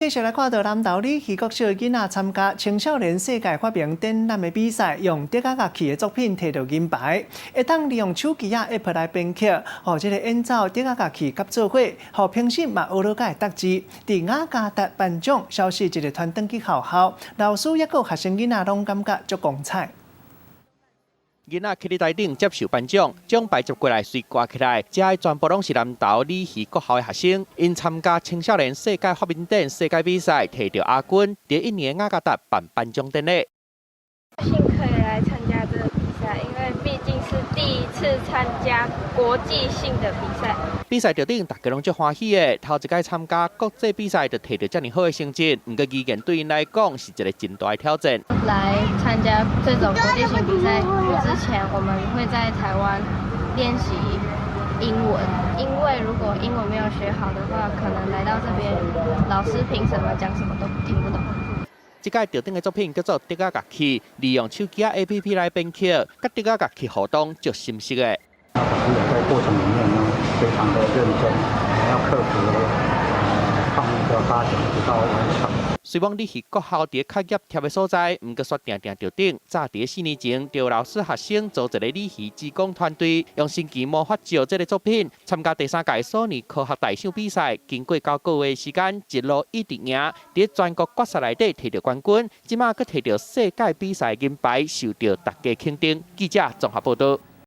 继续来看到南投里戏国小囡仔参加青少年世界发明展览的比赛，用德加乐器的作品摕到银牌，会当利用手机啊 App 来编曲，这个演奏德加乐器合作伙，互评审嘛学到个得知。伫雅加达颁奖，消息一个传登去学校，老师也个学生囡仔拢感觉足光彩。 囡仔去咧台顶接受颁奖，奖牌接过来随挂起来，这些全部拢是南投理戏国校的学生，因参加青少年世界发明展世界比赛，摕到亚军，伫一年雅加达办颁奖典礼。幸可以来参加这个比赛，因为毕竟是第一次参加国际性的比赛。比赛场顶大家拢足欢喜的，头一届参加国际比赛就摕到这么好的成绩，不过语言对因来讲是一个真大的挑战。来参加这种国际性比赛之前，我们会在台湾练习英文，因为如果英文没有学好的话，可能来到这边，老师评什么讲什么都听不懂。 这届场顶的作品叫做德加乐器，利用手机 APP 来编曲，甲德加乐器互动足深熟的。老师也在过程里面呢，非常的认真，要克服创意的发展，直到完成。虽望你是国校伫较业贴的所在，不过却定定场顶。早伫4年前，就有老师学生组一个理戏志工团队，用神奇魔法照这个作品参加第3届索尼科学大赏比赛。经过9个月时间，一路一直赢，伫全国决赛内底摕到冠军，即马佫摕到世界比赛银牌，受到大家肯定。记者综合报道。